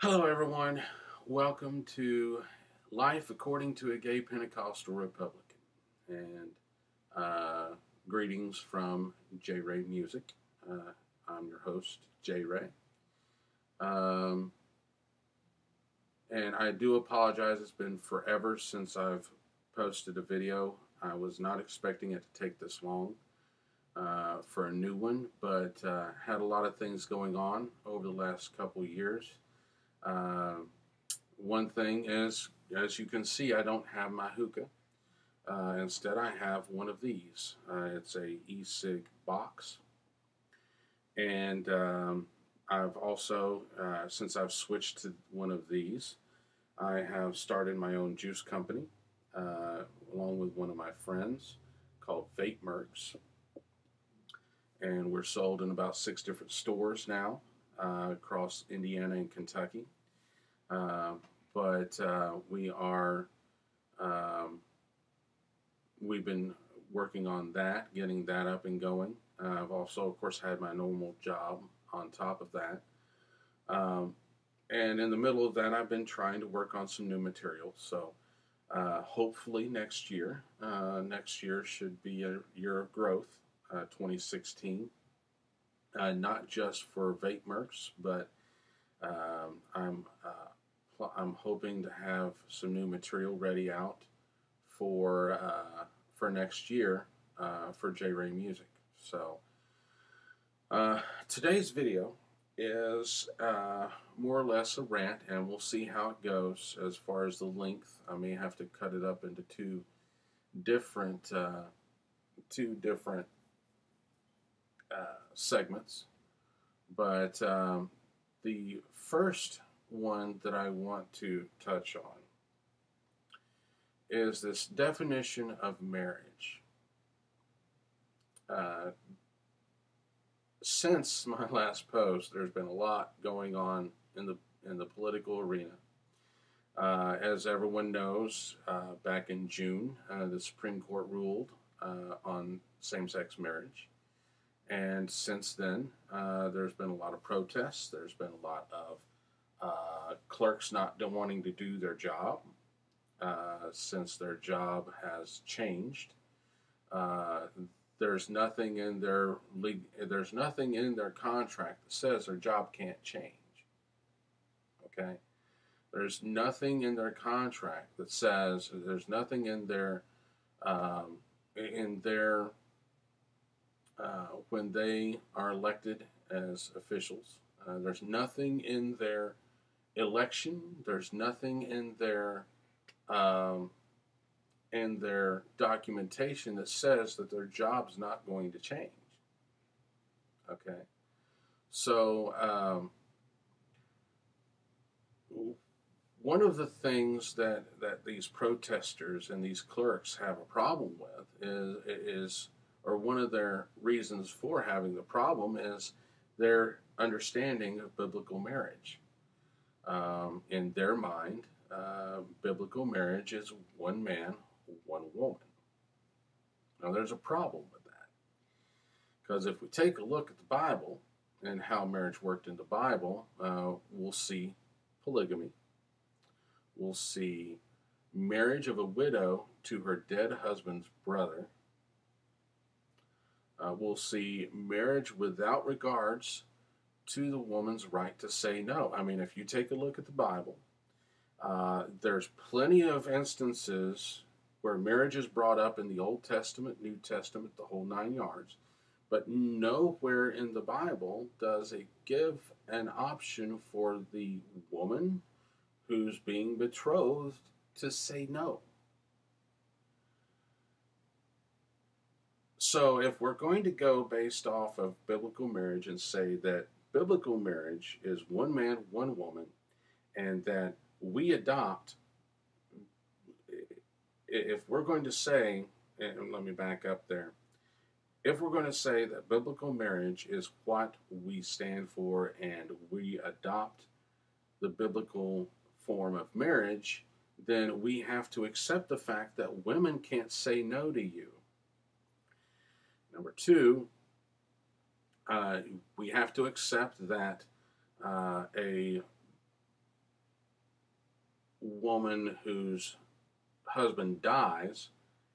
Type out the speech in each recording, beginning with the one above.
Hello, everyone. Welcome to Life According to a Gay Pentecostal Republican. And greetings from J Ray Music. I'm your host, J Ray. Um, and I do apologize. It's been forever since I've posted a video. I was not expecting it to take this long for a new one, but had a lot of things going on over the last couple years. Uh, One thing is, as you can see, I don't have my hookah. Instead, I have one of these. It's a e-cig box, and I've also, since I've switched to one of these, I have started my own juice company, along with one of my friends, called Vape Mercs, and we're sold in about 6 different stores now across Indiana and Kentucky. Uh, but we are um, we've been working on that, getting that up and going. I've also, of course, had my normal job on top of that. Um, and in the middle of that, I've been trying to work on some new material. So hopefully next year should be a year of growth, 2016. Not just for vape mercs, but I'm hoping to have some new material ready out for next year for J Ray Music. So today's video is more or less a rant, and we'll see how it goes as far as the length. I may have to cut it up into different two different segments, but the first one that I want to touch on is this definition of marriage. Uh, since my last post, there's been a lot going on in the political arena. As everyone knows, back in June, the Supreme Court ruled on same-sex marriage, and since then, there's been a lot of protests. There's been a lot of clerks not wanting to do their job since their job has changed. Uh, there's nothing in their contract that says their job can't change. Okay, there's nothing in their contract that says there's nothing in their when they are elected as officials. There's nothing in their election. There's nothing um, in their documentation that says that their job's not going to change. Okay, so one of the things that these protesters and these clerks have a problem with is or one of their reasons for having the problem is their understanding of biblical marriage. In their mind, biblical marriage is one man, one woman. Now, there's a problem with that because if we take a look at the Bible and how marriage worked in the Bible, we'll see polygamy. We'll see marriage of a widow to her dead husband's brother. We'll see marriage without regards to the woman's right to say no. I mean, if you take a look at the Bible, there's plenty of instances where marriage is brought up in the Old Testament, New Testament, the whole 9 yards, but nowhere in the Bible does it give an option for the woman who's being betrothed to say no. So if we're going to go based off of biblical marriage and say that biblical marriage is one man, one woman, and that we adopt, if we're going to say, and let me back up there, if we're going to say that biblical marriage is what we stand for and we adopt the biblical form of marriage, then we have to accept the fact that women can't say no to you. Number two, we have to accept that a woman whose husband dies,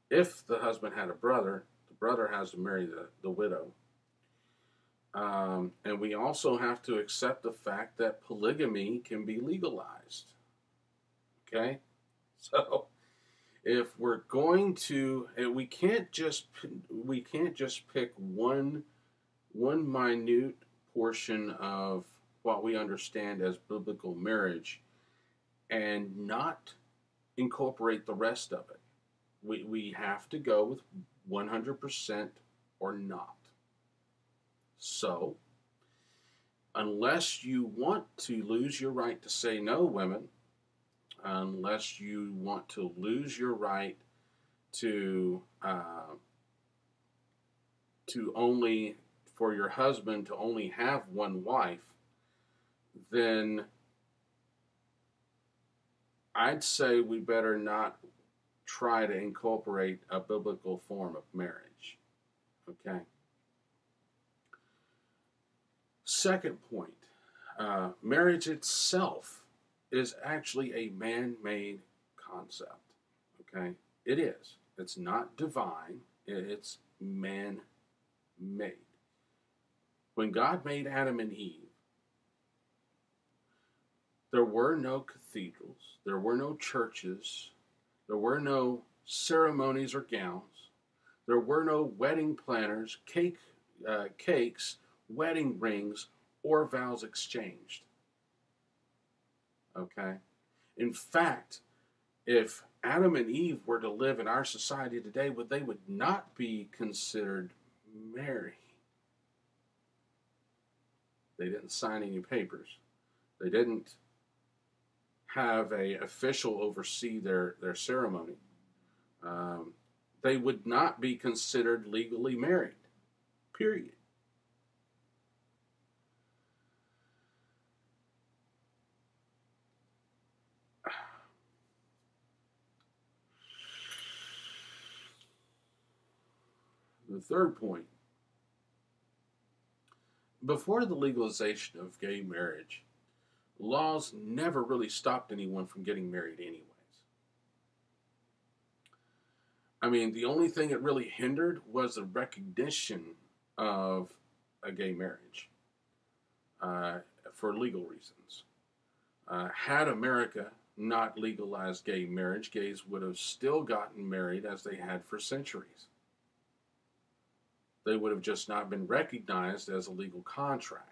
if the husband had a brother, the brother has to marry the widow. And we also have to accept the fact that polygamy can be legalized. Okay? So if we're going to, and we can't just pick one minute portion of what we understand as biblical marriage and not incorporate the rest of it. We have to go with 100% or not. So, unless you want to lose your right to say no, women, unless you want to lose your right to only for your husband to only have one wife, then I'd say we better not try to incorporate a biblical form of marriage. Okay. Second point, marriage itself is actually a man-made concept. Okay, it is. It's not divine. It's man-made. When God made Adam and Eve, there were no cathedrals, there were no churches, there were no ceremonies or gowns, there were no wedding planners, cakes, wedding rings, or vows exchanged. Okay? In fact, if Adam and Eve were to live in our society today, they would not be considered married. They didn't sign any papers. They didn't have an official oversee their ceremony. They would not be considered legally married. Period. The third point. Before the legalization of gay marriage, laws never really stopped anyone from getting married anyways. I mean, the only thing it really hindered was the recognition of a gay marriage for legal reasons. Had America not legalized gay marriage, gays would have still gotten married as they had for centuries. They would have just not been recognized as a legal contract.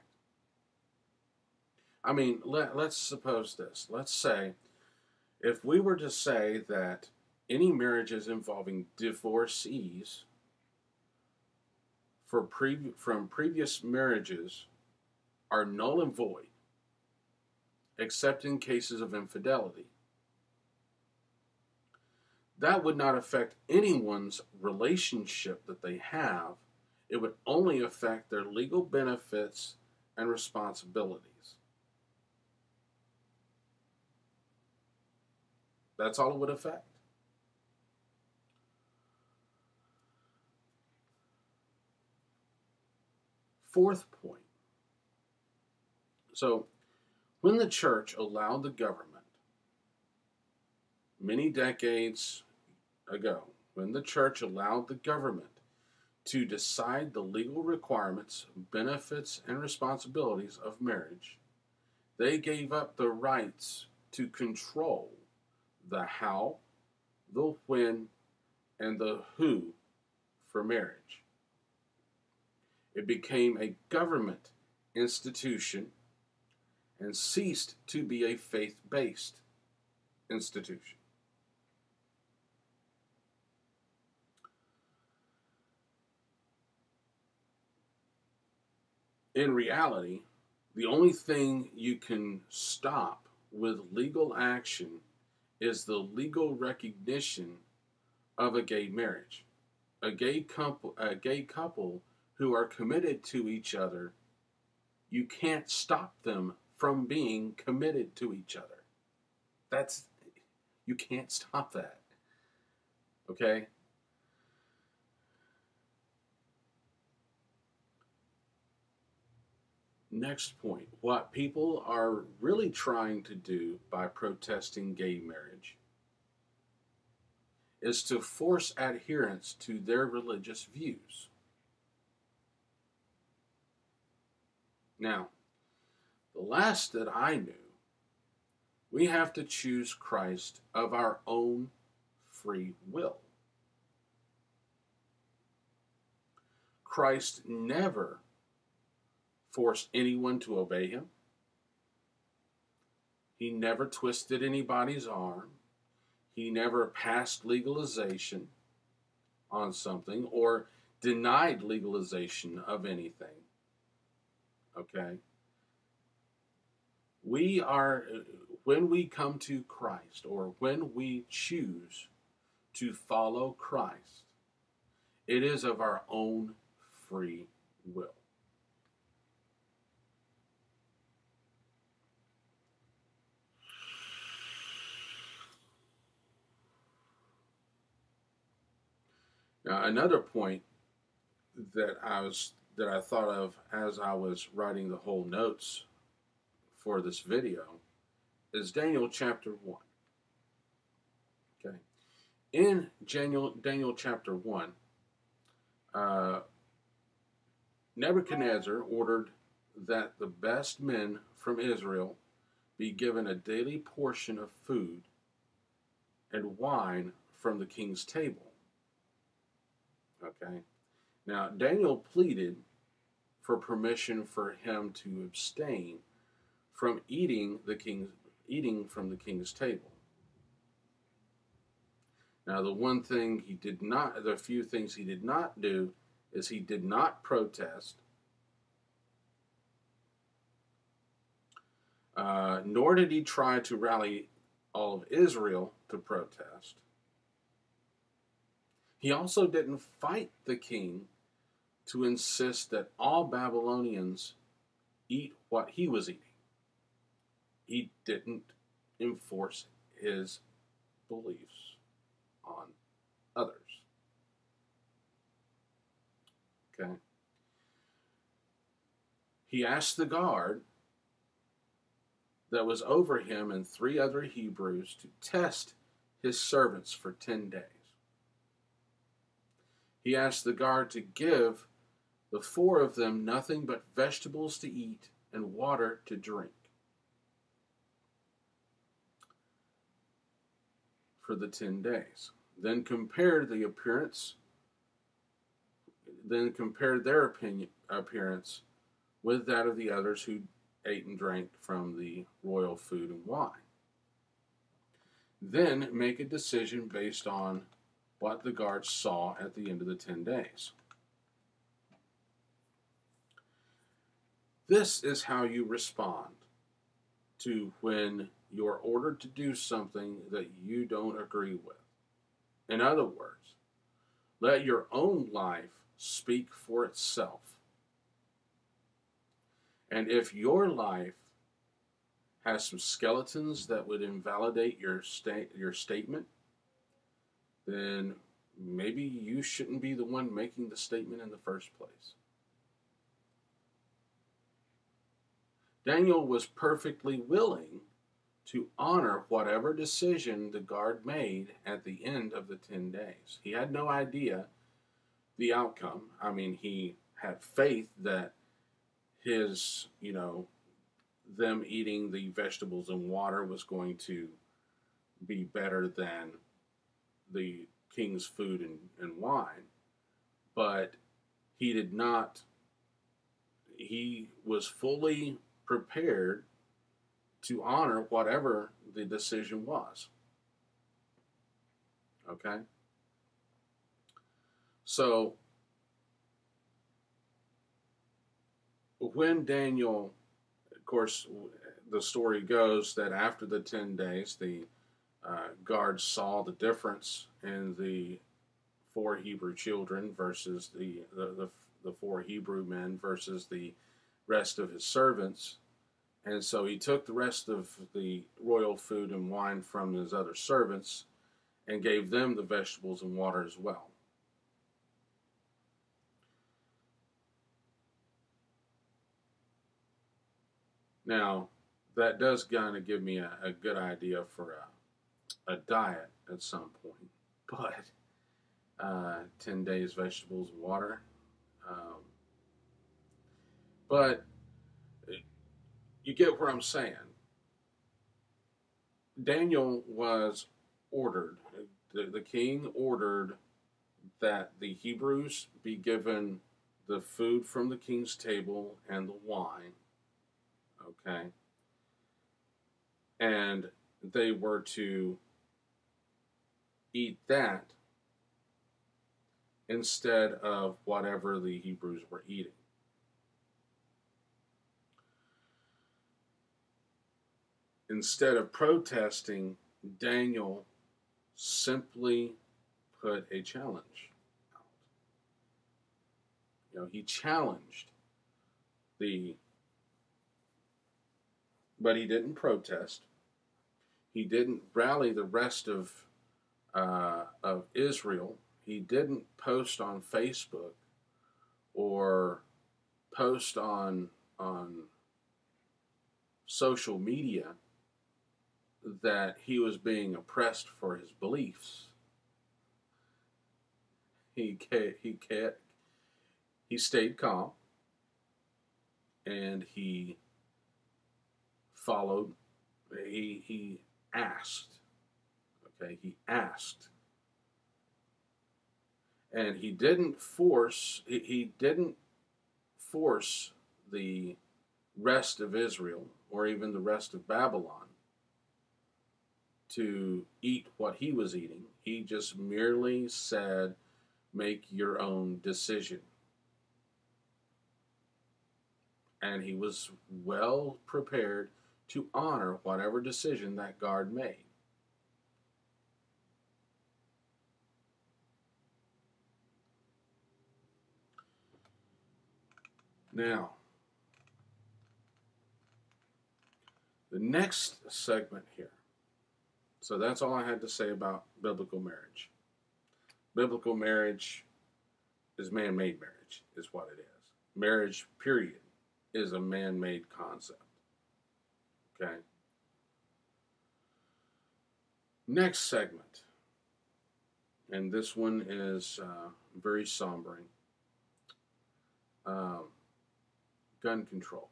I mean, let's suppose this. Let's say, if we were to say that any marriages involving divorcees from previous marriages are null and void, except in cases of infidelity, that would not affect anyone's relationship that they have. It would only affect their legal benefits and responsibilities. That's all it would affect. Fourth point. So, when the church allowed the government, many decades ago, when the church allowed the government to decide the legal requirements, benefits, and responsibilities of marriage, they gave up the rights to control the how, the when, and the who for marriage. It became a government institution and ceased to be a faith-based institution. In reality, the only thing you can stop with legal action is the legal recognition of a gay marriage. A gay couple who are committed to each other, you can't stop them from being committed to each other. You can't stop that. Okay? Next point, what people are really trying to do by protesting gay marriage is to force adherence to their religious views. Now, the last that I knew, we have to choose Christ of our own free will. Christ never forced anyone to obey him. He never twisted anybody's arm. He never passed legalization on something or denied legalization of anything. Okay? When we come to Christ, or when we choose to follow Christ, it is of our own free will. Now, another point that I thought of as I was writing the whole notes for this video is Daniel chapter 1. Okay. In Daniel chapter 1, Nebuchadnezzar ordered that the best men from Israel be given a daily portion of food and wine from the king's table. Okay. Now, Daniel pleaded for permission for him to abstain from eating from the king's table. Now, the few things he did not do is he did not protest, nor did he try to rally all of Israel to protest. He also didn't fight the king to insist that all Babylonians eat what he was eating. He didn't enforce his beliefs on others. Okay. He asked the guard that was over him and 3 other Hebrews to test his servants for 10 days. He asked the guard to give the 4 of them nothing but vegetables to eat and water to drink for the 10 days. Then compared their appearance with that of the others who ate and drank from the royal food and wine. Then make a decision based on what the guards saw at the end of the 10 days. This is how you respond to when you're ordered to do something that you don't agree with. In other words, let your own life speak for itself. And if your life has some skeletons that would invalidate your statement, then maybe you shouldn't be the one making the statement in the first place. Daniel was perfectly willing to honor whatever decision the guard made at the end of the 10 days. He had no idea the outcome. I mean, he had faith that them eating the vegetables and water was going to be better than the king's food and wine. But he did not. He was fully prepared to honor whatever the decision was. Okay? So, when Daniel, of course, the story goes that after the 10 days, the guards saw the difference in the 4 Hebrew children versus the 4 Hebrew men versus the rest of his servants. And so he took the rest of the royal food and wine from his other servants and gave them the vegetables and water as well. Now, that does kind of give me a good idea for a diet at some point, but 10 days vegetables and water. Um, but you get what I'm saying. Daniel was ordered, the king ordered that the Hebrews be given the food from the king's table and the wine, okay? And they were to eat that instead of whatever the Hebrews were eating. Instead of protesting, Daniel simply put a challenge out. He challenged the, but he didn't protest. He didn't rally the rest of Israel. He didn't post on Facebook or post on social media that he was being oppressed for his beliefs. He stayed calm, and he followed. He asked. Okay, he asked, and he didn't force. He didn't force the rest of Israel or even the rest of Babylon to eat what he was eating. He just merely said, make your own decision. And he was well prepared to honor whatever decision that guard made. Now, the next segment here. So that's all I had to say about biblical marriage. Biblical marriage is man-made marriage, is what it is. Marriage, period, is a man-made concept. Okay? Next segment. And this one is very sombering. Gun control.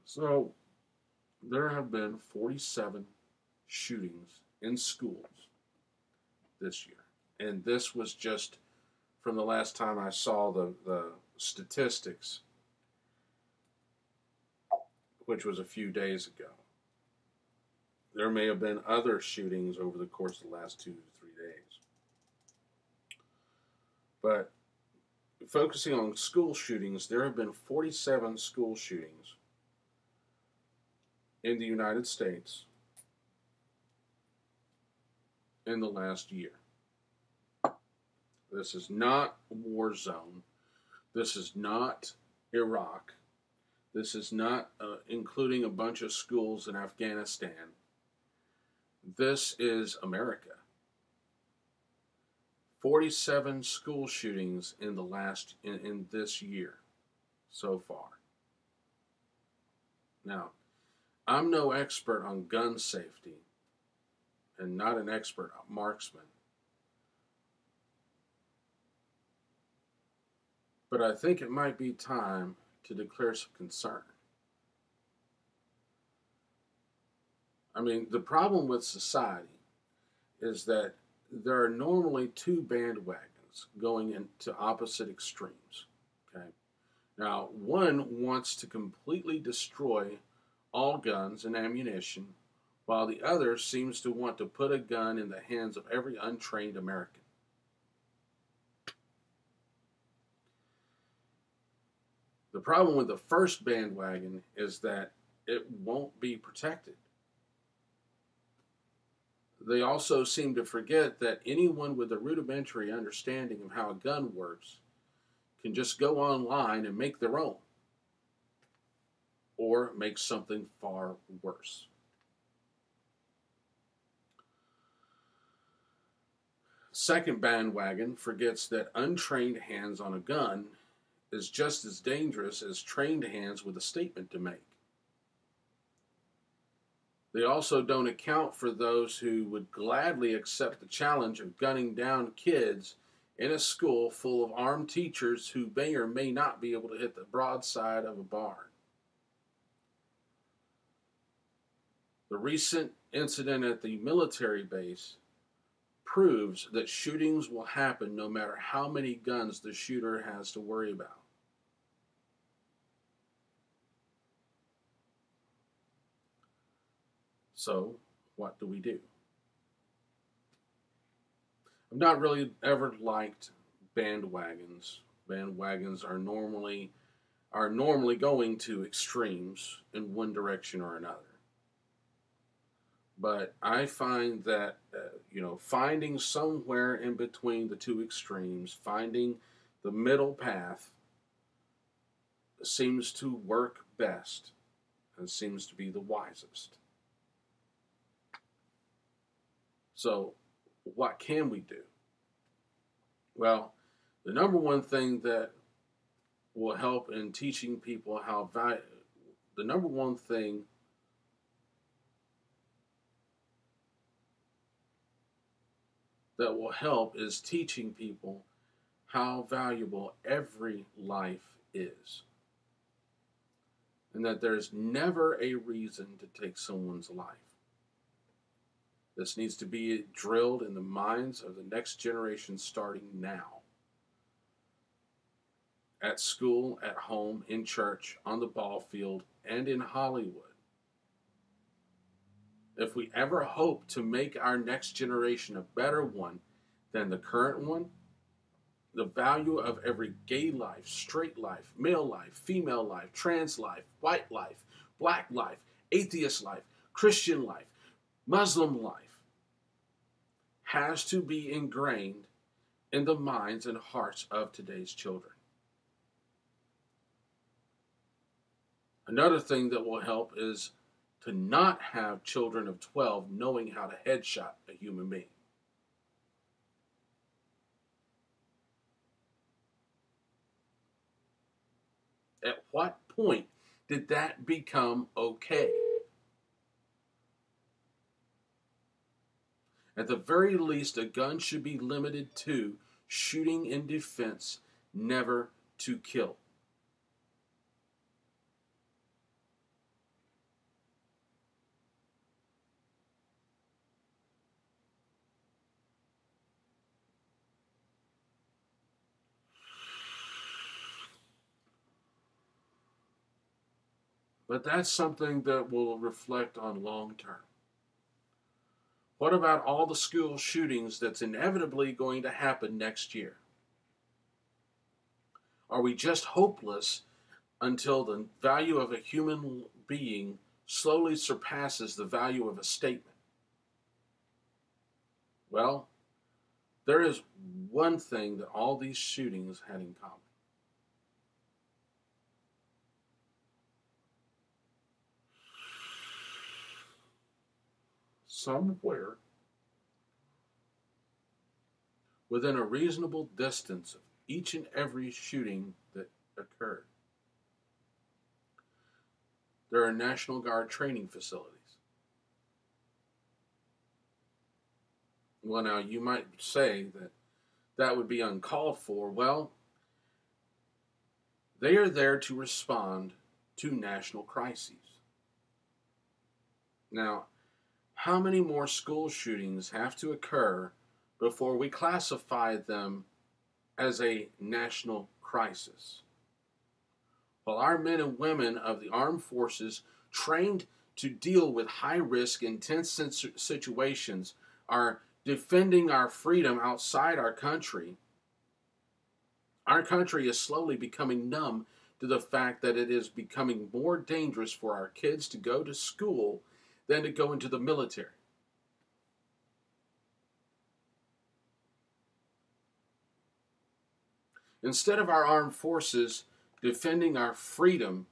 So, there have been 47 shootings in schools this year. And this was just from the last time I saw the statistics, which was a few days ago. There may have been other shootings over the course of the last 2 to 3 days. But focusing on school shootings, there have been 47 school shootings in the United States in the last year. This is not a war zone. This is not Iraq. This is not including a bunch of schools in Afghanistan. This is America. 47 school shootings in this year so far. Now, I'm no expert on gun safety and not an expert marksman. But I think it might be time to declare some concern. I mean, the problem with society is that there are normally two bandwagons going into opposite extremes. Okay? Now, one wants to completely destroy all guns and ammunition, while the other seems to want to put a gun in the hands of every untrained American. The problem with the first bandwagon is that it won't be protected. They also seem to forget that anyone with a rudimentary understanding of how a gun works can just go online and make their own, or make something far worse. Second bandwagon forgets that untrained hands on a gun is just as dangerous as trained hands with a statement to make. They also don't account for those who would gladly accept the challenge of gunning down kids in a school full of armed teachers who may or may not be able to hit the broadside of a barn. The recent incident at the military base proves that shootings will happen no matter how many guns the shooter has to worry about. So, what do we do? I've not really ever liked bandwagons. Bandwagons are normally going to extremes in one direction or another. But I find that finding somewhere in between the two extremes, finding the middle path, seems to work best and seems to be the wisest. So, what can we do? Well, the number one thing that will help in teaching people the number one thing that will help is teaching people how valuable every life is. And that there's never a reason to take someone's life. This needs to be drilled in the minds of the next generation starting now. At school, at home, in church, on the ball field, and in Hollywood. If we ever hope to make our next generation a better one than the current one, the value of every gay life, straight life, male life, female life, trans life, white life, black life, atheist life, Christian life, Muslim life has to be ingrained in the minds and hearts of today's children. Another thing that will help is to not have children of 12 knowing how to headshot a human being. At what point did that become okay? At the very least, a gun should be limited to shooting in defense, never to kill. But that's something that will reflect on long term. What about all the school shootings that's inevitably going to happen next year? Are we just hopeless until the value of a human being slowly surpasses the value of a statement? Well, there is one thing that all these shootings had in common. Somewhere within a reasonable distance of each and every shooting that occurred, there are National Guard training facilities. Well, now you might say that that would be uncalled for. Well, they are there to respond to national crises. Now, how many more school shootings have to occur before we classify them as a national crisis? While our men and women of the armed forces trained to deal with high-risk, intense situations are defending our freedom outside our country is slowly becoming numb to the fact that it is becoming more dangerous for our kids to go to school than to go into the military. Instead of our armed forces defending our freedom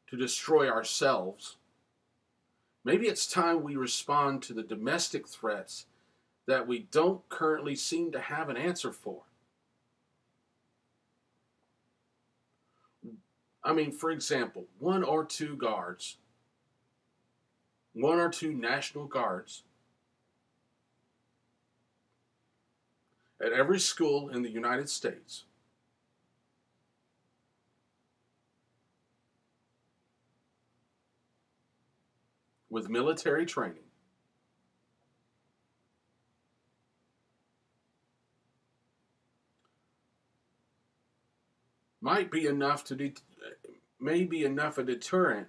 to destroy ourselves, maybe it's time we respond to the domestic threats that we don't currently seem to have an answer for. I mean, for example, one or two National Guards at every school in the United States with military training might be enough may be enough a deterrent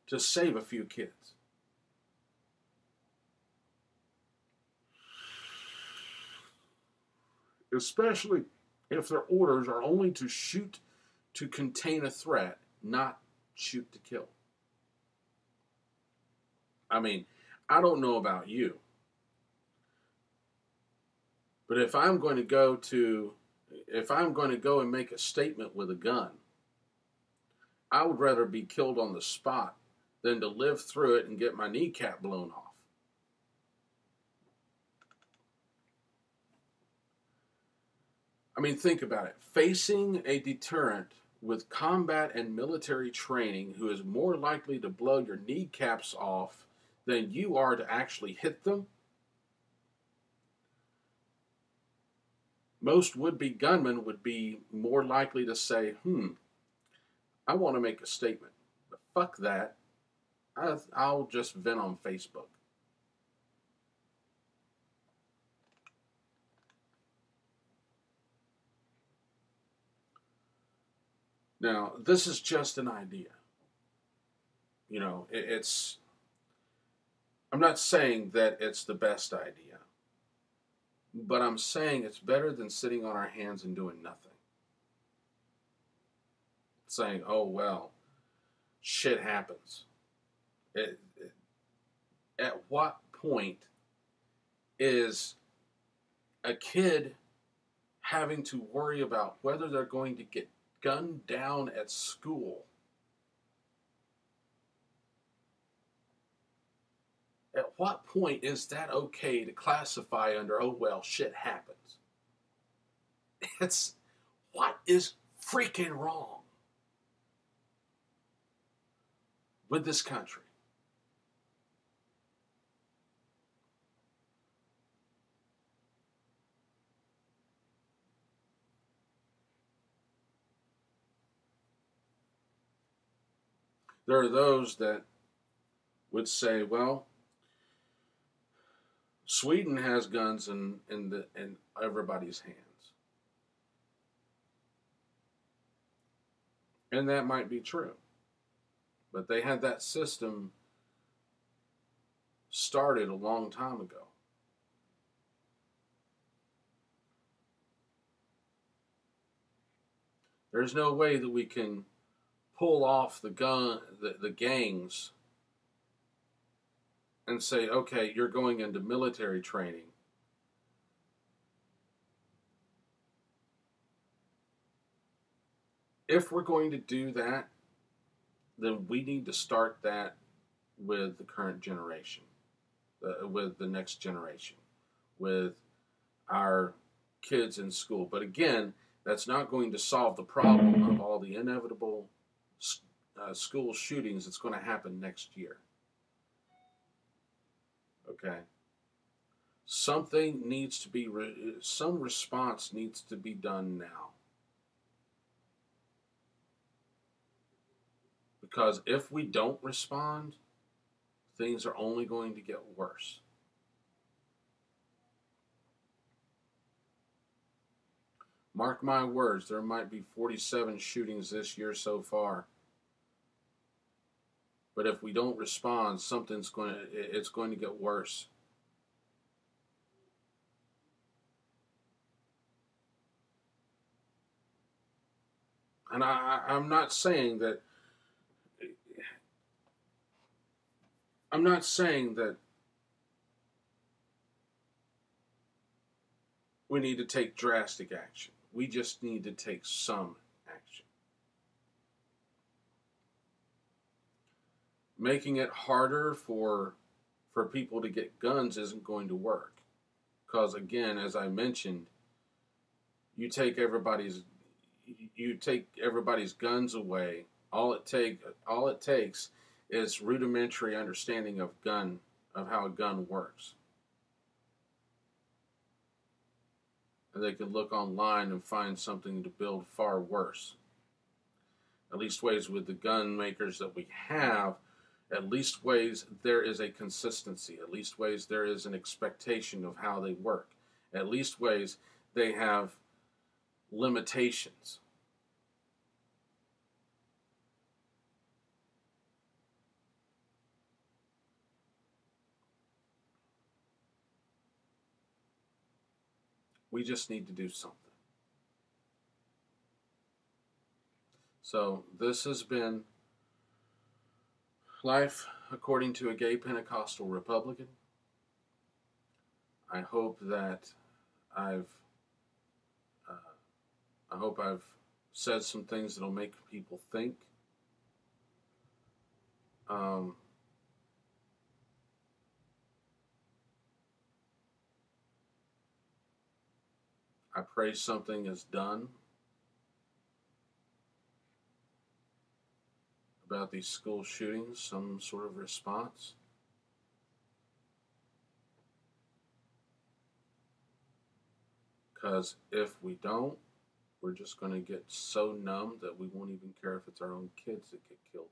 to save a few kids. Especially if their orders are only to shoot to contain a threat, not shoot to kill. I mean, I don't know about you, but if I'm going to go and make a statement with a gun, I would rather be killed on the spot than to live through it and get my kneecap blown off. I mean, think about it. Facing a deterrent with combat and military training who is more likely to blow your kneecaps off than you are to actually hit them, most would-be gunmen would be more likely to say, I want to make a statement. But fuck that. I'll just vent on Facebook. Now, this is just an idea. You know, I'm not saying that it's the best idea, but I'm saying it's better than sitting on our hands and doing nothing. Saying, oh, well, shit happens. At what point is a kid having to worry about whether they're going to get gunned down at school? At what point is that okay to classify under, oh, well, shit happens? It's what is freaking wrong with this country? There are those that would say, well, Sweden has guns in everybody's hands. And that might be true. But they had that system started a long time ago. There's no way that we can pull off the gangs and say, okay, you're going into military training. If we're going to do that, then we need to start that with the current generation, with the next generation, with our kids in school. But again, that's not going to solve the problem of all the inevitable school shootings that's going to happen next year. Okay? Something needs to be, some response needs to be done now. Because if we don't respond, things are only going to get worse. Mark my words, there might be 47 shootings this year so far. But if we don't respond, it's going to get worse. And I'm not saying that we need to take drastic action. We just need to take some action. Making it harder for people to get guns isn't going to work. Because again, as I mentioned, you take everybody's guns away. All it takes is rudimentary understanding of how a gun works. And they can look online and find something to build far worse. At least ways with the gun makers that we have, at least ways there is a consistency. At least ways there is an expectation of how they work. At least ways they have limitations. We just need to do something. So this has been Life According to a Gay Pentecostal Republican. I hope that I've uh, I've said some things that'll make people think. Um, I pray something is done about these school shootings, some sort of response. Because if we don't, we're just going to get so numb that we won't even care if it's our own kids that get killed.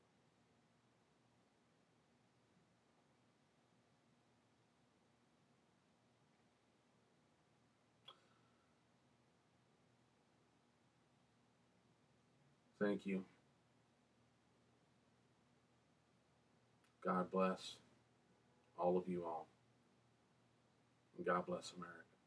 Thank you. God bless all of you all. And God bless America.